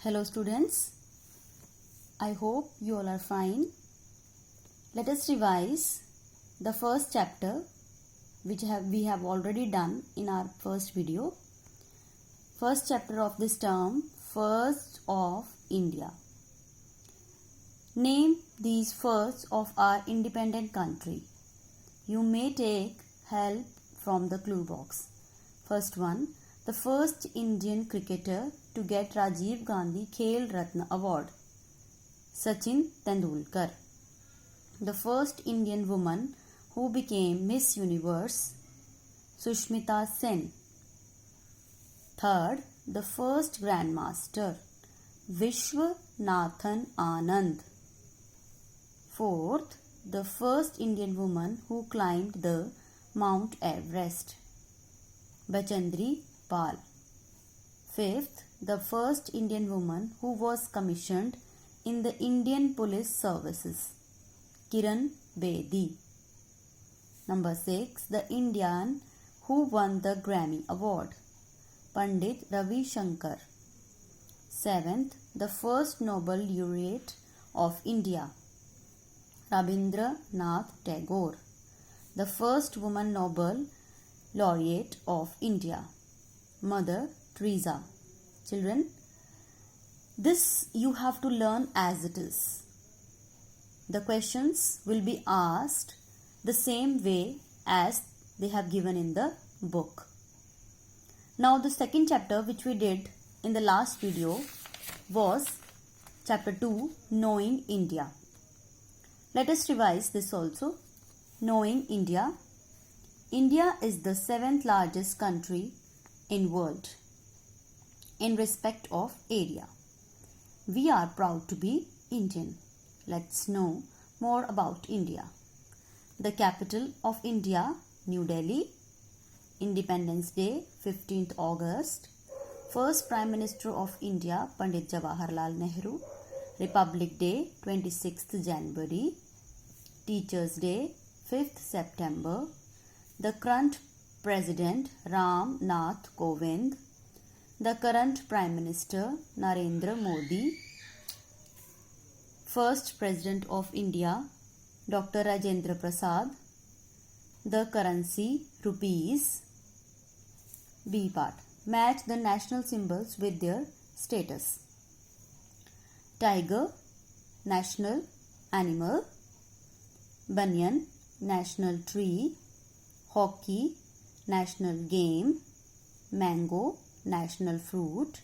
Hello students, I hope you all are fine. Let us revise the first chapter which we have already done in our first video. First chapter of this term, First of India. Name these firsts of our independent country. You may take help from the clue box. First one, the first Indian cricketer to get Rajiv Gandhi Khel Ratna Award, Sachin Tendulkar. The first Indian woman who became Miss Universe, Sushmita Sen. Third, the first Grandmaster, Vishwanathan Anand. Fourth, the first Indian woman who climbed the Mount Everest, Bachendri Pal. Fifth, the first Indian woman who was commissioned in the Indian Police Services, Kiran Bedi. Number 6, the Indian who won the Grammy Award, Pandit Ravi Shankar. 7th, the first Nobel laureate of India, Rabindranath Tagore. The first woman Nobel laureate of India, Mother Teresa. Children, this you have to learn as it is. The questions will be asked the same way as they have given in the book. Now the second chapter which we did in the last video was chapter 2, Knowing India. Let us revise this also. Knowing India. India is the 7th largest country in world in respect of area. We are proud to be Indian. Let's know more about India. The capital of India, New Delhi. Independence Day, 15th August. First Prime Minister of India, Pandit Jawaharlal Nehru. Republic Day, 26th January. Teachers Day, 5th September. The current President, Ram Nath Kovind. The current Prime Minister, Narendra Modi. First President of India, Dr. Rajendra Prasad. The currency, rupees. B part. Match the national symbols with their status. Tiger, national animal. Banyan, national tree. Hockey, national game. Mango, national fruit.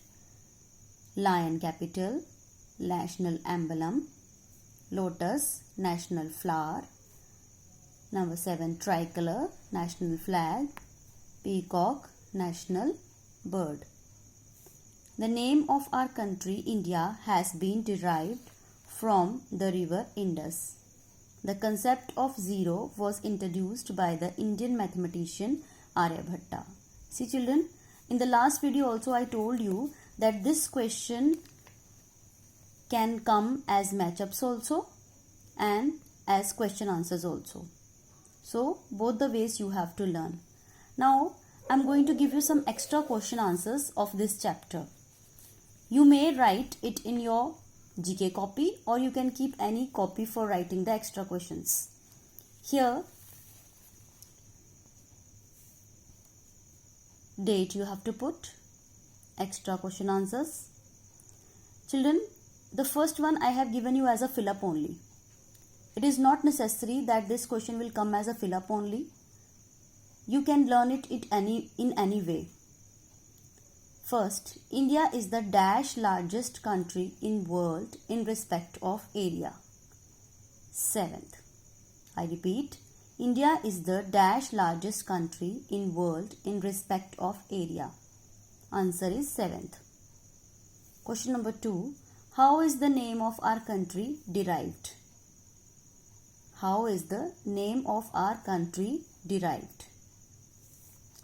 Lion capital, national emblem. Lotus, national flower. Number 7, tricolor, national flag. Peacock, national bird. The name of our country, India, has been derived from the river Indus. The concept of zero was introduced by the Indian mathematician Aryabhatta. See children, in the last video also I told you that this question can come as matchups also and as question answers also. So both the ways you have to learn. Now I am going to give you some extra question answers of this chapter. You may write it in your GK copy or you can keep any copy for writing the extra questions. Here date you have to put, extra question answers. Children, the first one I have given you as a fill up only. It is not necessary that this question will come as a fill up only. You can learn it in any way. First, India is the dash largest country in world in respect of area. 7th, I repeat, India is the dash largest country in world in respect of area. Answer is 7th. Question number 2. How is the name of our country derived? How is the name of our country derived?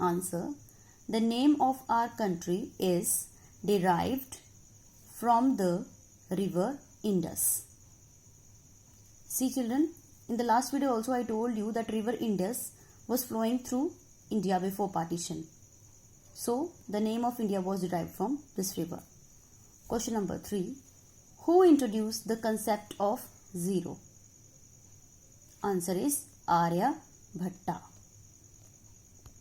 Answer. The name of our country is derived from the river Indus. See children, in the last video also I told you that river Indus was flowing through India before partition. So the name of India was derived from this river. Question number 3. Who introduced the concept of zero? Answer is Aryabhatta.